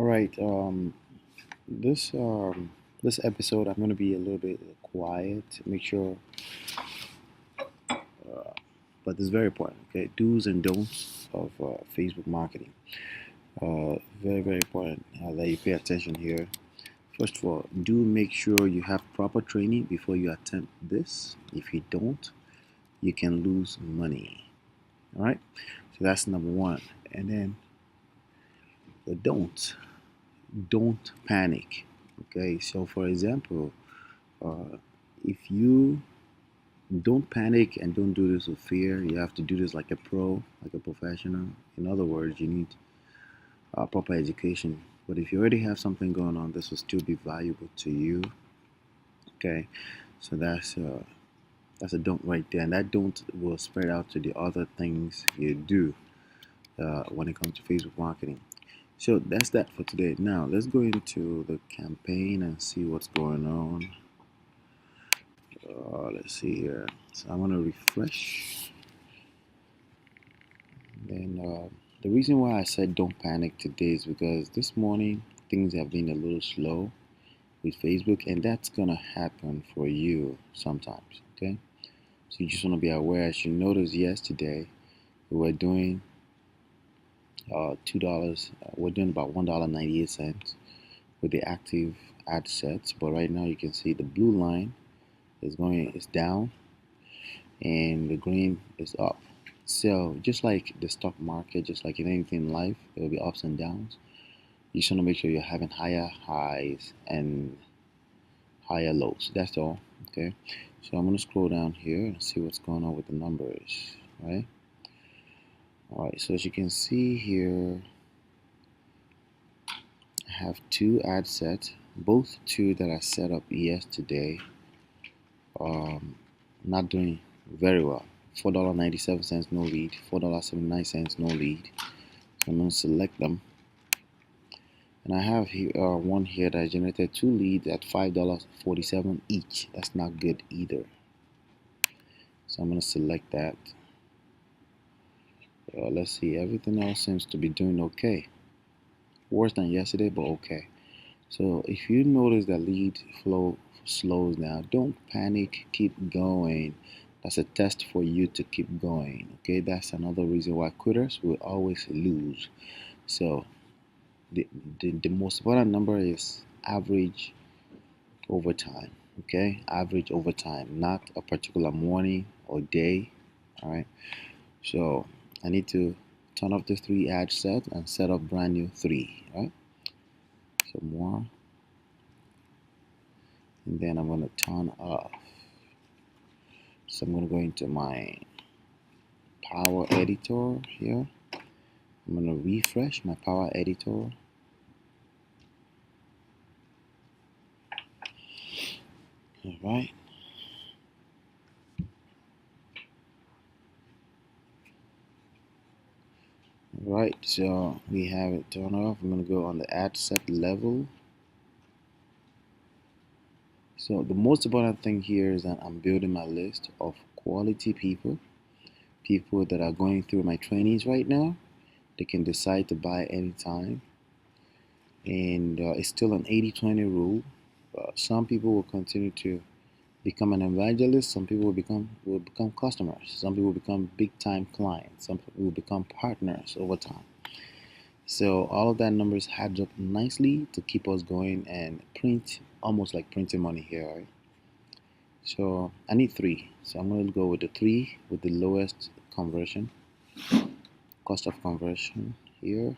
All right. This this episode, I'm gonna be a little bit quiet. Make sure, but it's very important. Okay, do's and don'ts of Facebook marketing. Very important that you pay attention here. First of all, do make sure you have proper training before you attempt this. If you don't, you can lose money. All right. So that's number one. And then the don't. Don't panic. Okay. So for example, uh, if you don't panic and don't do this with fear. You have to do this like a pro, like a professional. In other words, you need proper education. But if you already have something going on, this will still be valuable to you. Okay, so that's a don't right there, and that don't will spread out to the other things you do when it comes to Facebook marketing. So that's that for today. Now let's go into the campaign and see what's going on. Let's see here. So I'm gonna refresh. Then the reason why I said don't panic today is because this morning things have been a little slow with Facebook, and that's gonna happen for you sometimes. Okay, so you just want to be aware. As you noticed yesterday, we were doing $2. We're doing about $1.98 with the active ad sets, but right now you can see the blue line is down and the green is up. So just like the stock market, just like in anything in life, there will be ups and downs. You just want to make sure you're having higher highs and higher lows. That's all. Okay. So I'm gonna scroll down here and see what's going on with the numbers. Right. All right. So as you can see here, I have two ad sets, both two that I set up yesterday. Not doing very well. $4.97 no lead, $4.79 no lead. So I'm going to select them. And I have here one here that generated two leads at $5.47 each. That's not good either. So I'm going to select that. Let's see, everything else seems to be doing okay. Worse than yesterday, but okay. So if you notice that lead flow slows down, don't panic, keep going. That's a test for you to keep going. Okay, that's another reason why quitters will always lose. So the most important number is average over time. Okay, average over time, not a particular morning or day. All right, so I need to turn off the three ad set and set up brand new three. Right, so more, and then I'm going to turn off. So I'm going to go into my power editor here. I'm going to refresh my power editor. All right. All right, so we have it turned off. I'm going to go on the ad set level. So the most important thing here is that I'm building my list of quality people that are going through my trainings right now. They can decide to buy anytime. And it's still an 80-20 rule. Some people will continue to become an evangelist. Some people will become customers. Some people will become big time clients. Some people will become partners over time. So all of that numbers adds up nicely to keep us going and print, almost like printing money here. Right? So I need three. So I'm going to go with the three with the lowest conversion, cost of conversion here.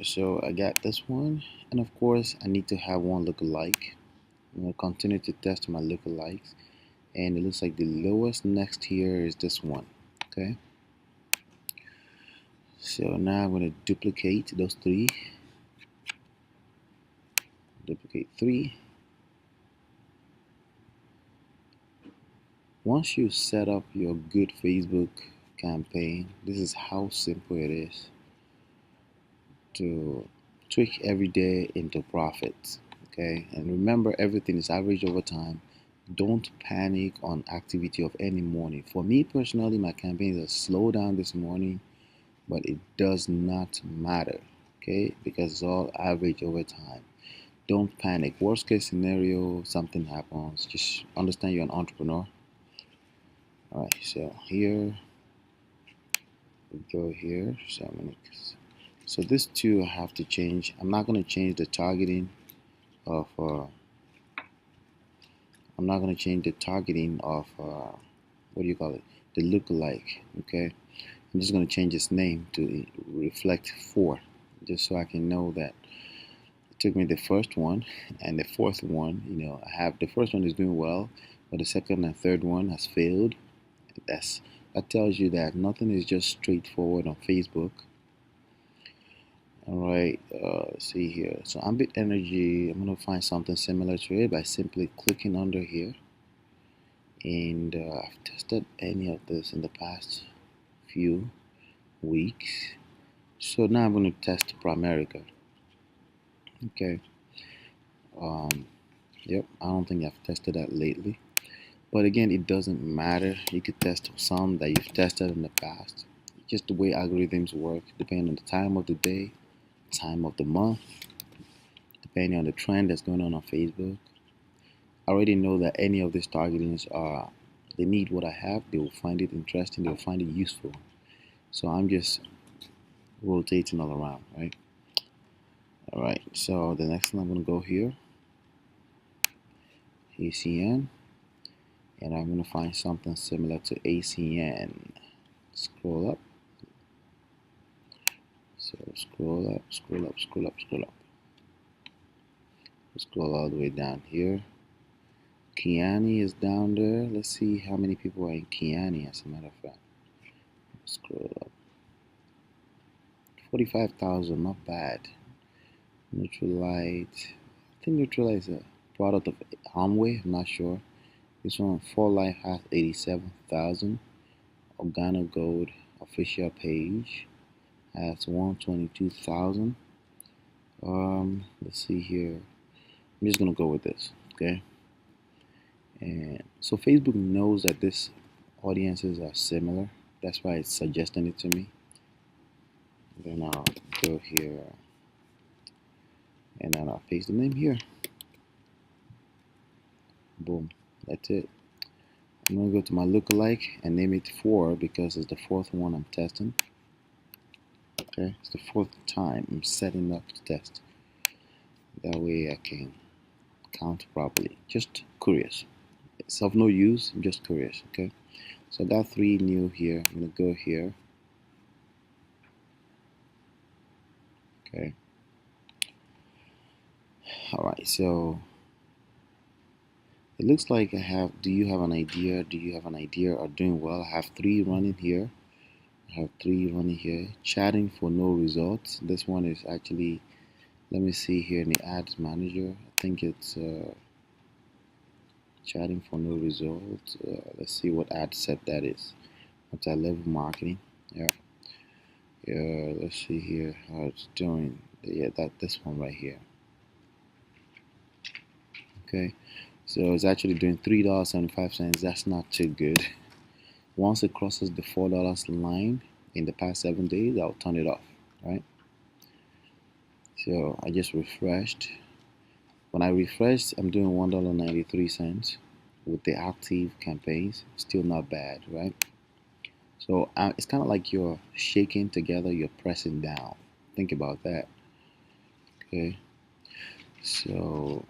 So I got this one, and of course I need to have one lookalike. I'm going to continue to test my lookalikes, and it looks like the lowest next here is this one. Okay, so now I'm going to duplicate those three, duplicate three. Once you set up your good Facebook campaign, this is how simple it is to tweak every day into profits. Okay, and remember, everything is average over time. Don't panic on activity of any morning. For me personally, my campaigns are slowed down this morning, but it does not matter. okay, because it's all average over time. Don't panic. Worst case scenario, something happens. Just understand you're an entrepreneur. All right, so here we go here. So this two I have to change. I'm not going to change the targeting of. I'm not going to change the targeting of. What do you call it? The lookalike. Okay. I'm just going to change its name to reflect 4, just so I can know that it took me the first one and the fourth one. You know, I have the first one is doing well, but the second and third one has failed. That tells you that nothing is just straightforward on Facebook. All right, see here. So Ambit Energy, I'm gonna find something similar to it by simply clicking under here. And I've tested any of this in the past few weeks. So now I'm going to test Primerica. Okay. Yep. I don't think I've tested that lately. But again, it doesn't matter. You could test some that you've tested in the past. Just the way algorithms work, depending on the time of the day, time of the month, depending on the trend that's going on Facebook. I already know that any of these targetings are, they need what I have. They will find it interesting. They'll find it useful. So I'm just rotating all around, right? All right. So the next one I'm going to go here, ACN, and I'm going to find something similar to ACN. Scroll up. So scroll up, scroll up, scroll up, scroll up. Scroll all the way down here. Kiani is down there. Let's see how many people are in Kiani, as a matter of fact. Scroll up. 45,000, not bad. Neutralite. I think Neutralite is a product of Hamway, I'm not sure. This one, 4Life, has 87,000. Organo Gold official page has 122,000. Let's see here. I'm just gonna go with this, okay? And so Facebook knows that these audiences are similar. That's why it's suggesting it to me. Then I'll go here and then I'll paste the name here. Boom, that's it. I'm gonna go to my lookalike and name it 4 because it's the fourth one I'm testing. Okay, it's the fourth time I'm setting up to test. That way I can count properly. Just curious. It's of no use, I'm just curious, okay? So I got 3 new here. I'm gonna go here. Okay. Alright, so it looks like I have, do you have an idea? Do you have an idea are doing well? I have 3 running here. I have 3 running here. Chatting for no results. This one is actually, let me see here in the ads manager. I think it's chatting for no results. Let's see what ad set that is. Multi-level marketing. Yeah. Let's see here how it's doing. Yeah, this one right here. Okay. So it's actually doing $3.75. That's not too good. Once it crosses the $4 line in the past 7 days, I'll turn it off, right? So I just refreshed. When I refreshed, I'm doing $1.93 with the active campaigns. Still not bad, right? So it's kind of like you're shaking together, you're pressing down. Think about that. Okay. So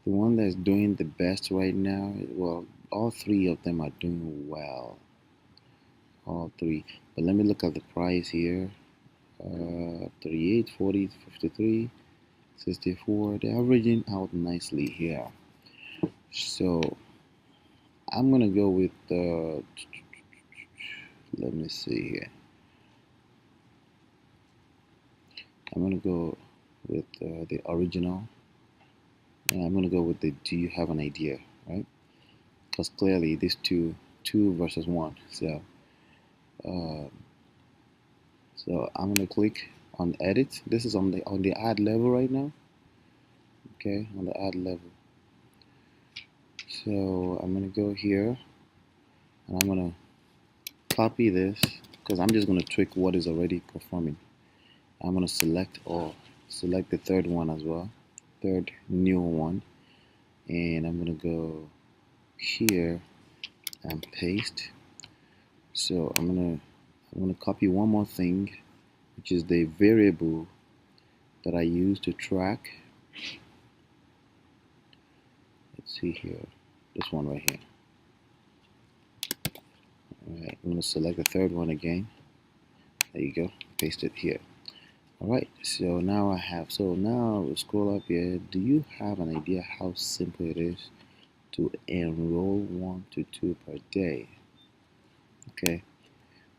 the one that's doing the best right now, well, all 3 of them are doing well. All 3. But let me look at the price here. 38, 40, 53, 64. They're averaging out nicely here. So I'm gonna go with let me see here. I'm gonna go with the original, and I'm gonna go with the do you have an idea, right? Because clearly this two versus 1. So so I'm gonna click on edit. This is on the ad level right now. Okay, on the ad level. So I'm gonna go here and I'm gonna copy this because I'm just gonna tweak what is already performing. I'm going to select the third one as well, third new one, and I'm going to go here and paste. So I'm gonna copy one more thing, which is the variable that I use to track. Let's see here, this one right here. Alright, I'm gonna select the third one again. There you go, paste it here. Alright, so now now we'll scroll up here. Do you have an idea how simple it is to enroll 1 to 2 per day? Okay,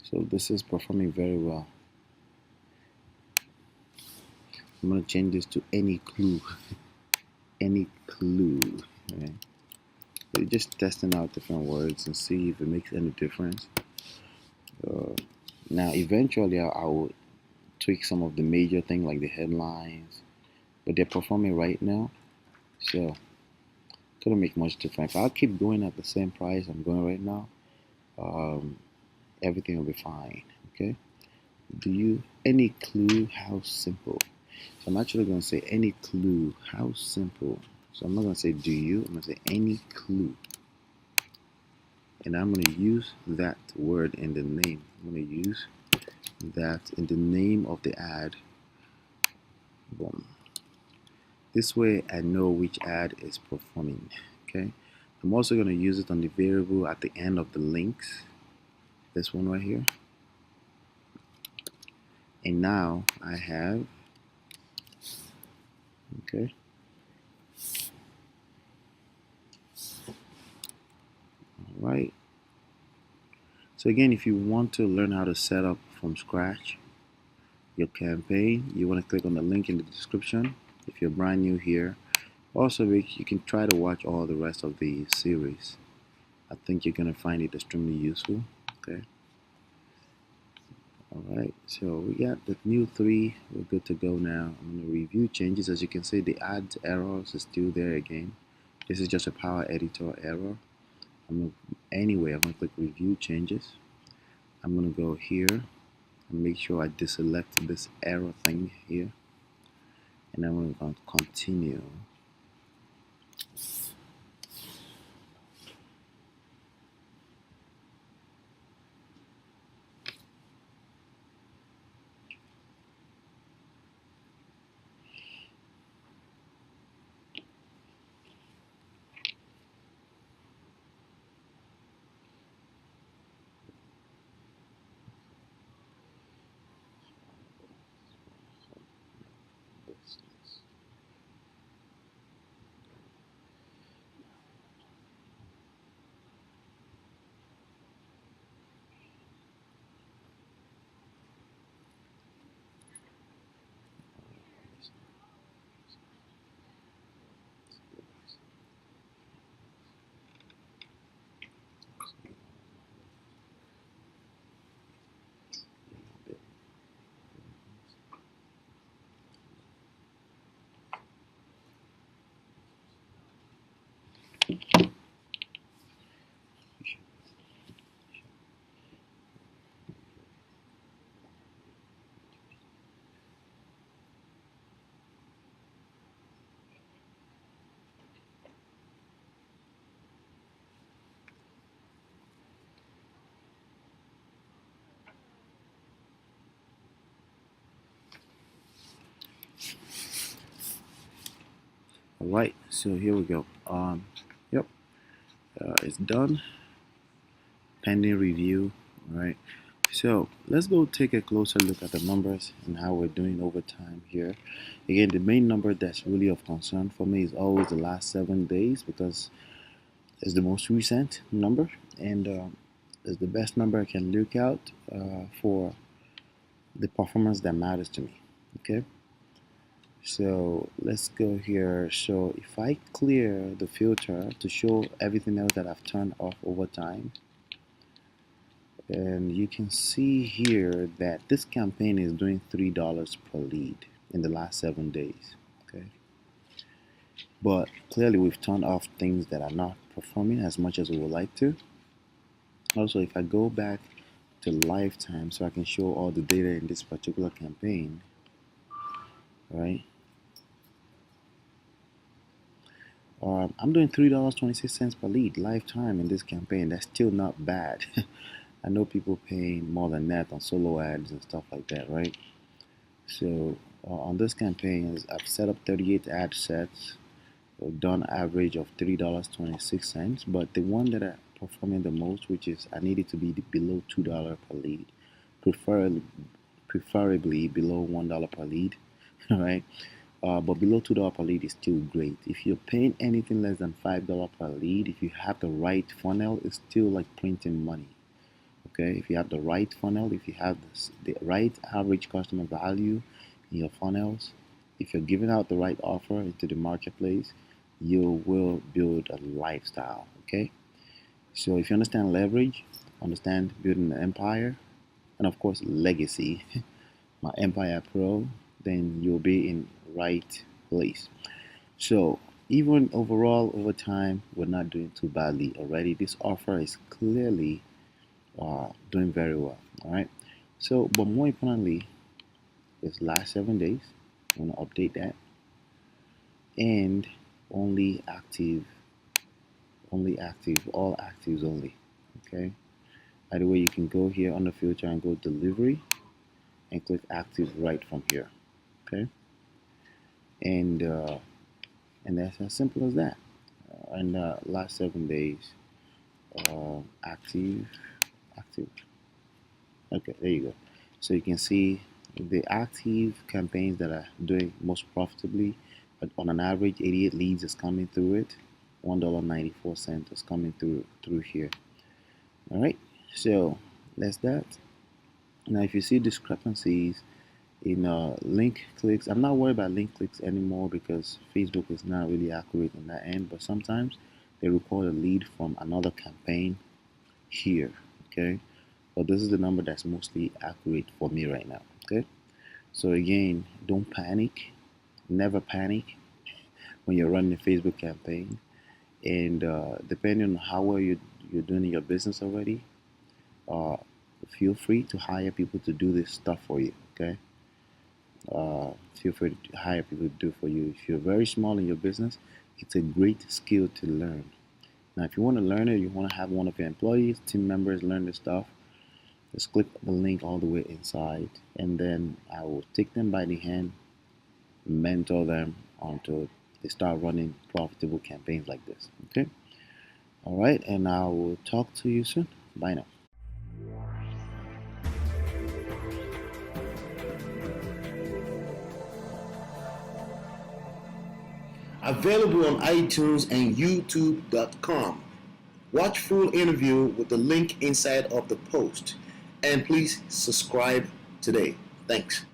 so this is performing very well. I'm gonna change this to any clue. Any clue. Right? So just testing out different words and see if it makes any difference. Now eventually I will tweak some of the major things like the headlines, but they're performing right now, so couldn't make much difference. If I'll keep going at the same price I'm going right now, everything will be fine. Okay, do you any clue how simple? So I'm actually going to say any clue how simple. So I'm not going to say do you, I'm going to say any clue, and I'm going to use that word in the name. I'm going to use that in the name of the ad. Boom. This way I know which ad is performing. Okay, I'm also going to use it on the variable at the end of the links, this one right here. And now I have, okay, all right. So again, if you want to learn how to set up from scratch your campaign, you want to click on the link in the description if you're brand new here. Also, you can try to watch all the rest of the series. I think you're going to find it extremely useful. Okay. Alright, so we got the new 3. We're good to go now. I'm going to review changes. As you can see, the add errors is still there again. This is just a power editor error. Anyway, I'm going to click review changes. I'm going to go here and make sure I deselect this error thing here. And I'm going to continue. Alright, so here we go. Yep, it's done. Pending review. Alright, so let's go take a closer look at the numbers and how we're doing over time here. Again, the main number that's really of concern for me is always the last 7 days, because it's the most recent number, and it's the best number I can look out for the performance that matters to me. Okay, so let's go here. So if I clear the filter to show everything else that I've turned off over time, and you can see here that this campaign is doing $3 per lead in the last 7 days. Okay, but clearly we've turned off things that are not performing as much as we would like to. Also, if I go back to lifetime so I can show all the data in this particular campaign, right? I'm doing $3.26 per lead lifetime in this campaign. That's still not bad. I know people paying more than that on solo ads and stuff like that, right? So on this campaign, I've set up 38 ad sets, done average of $3.26. But the one that I performing the most, which is I need it to be below $2 per lead, preferably below $1 per lead, right? But below $2 per lead is still great. If you're paying anything less than $5 per lead, if you have the right funnel, it's still like printing money. Okay, if you have the right funnel, if you have the right average customer value in your funnels, if you're giving out the right offer into the marketplace, you will build a lifestyle. Okay, so if you understand leverage, understand building an empire, and of course legacy, my Empire Pro, then you'll be in right place. So even overall over time, we're not doing too badly already. This offer is clearly doing very well. All right. So, but more importantly, this last 7 days, I'm gonna update that, and only active, all actives only. Okay. By the way, you can go here on the filter and go delivery and click active right from here. Okay. And that's as simple as that. And last 7 days, active. Okay, there you go. So you can see the active campaigns that are doing most profitably, but on an average, 88 leads is coming through it. $1.94 is coming through here. All right, so that's that. Now, if you see discrepancies in link clicks, I'm not worried about link clicks anymore because Facebook is not really accurate in that end. But sometimes they record a lead from another campaign here. Okay, but this is the number that's mostly accurate for me right now. Okay, so again, don't panic, never panic when you're running a Facebook campaign, and depending on how well you're doing in your business already, uh, feel free to hire people to do this stuff for you. Okay, feel free to hire people to do it for you. If you're very small in your business, it's a great skill to learn. Now, if you want to learn it, you want to have one of your employees, team members learn this stuff, just click the link all the way inside, and then I will take them by the hand, mentor them until they start running profitable campaigns like this. Okay? All right, and I will talk to you soon. Bye now. Available on iTunes and YouTube.com. Watch full interview with the link inside of the post. And please subscribe today. Thanks.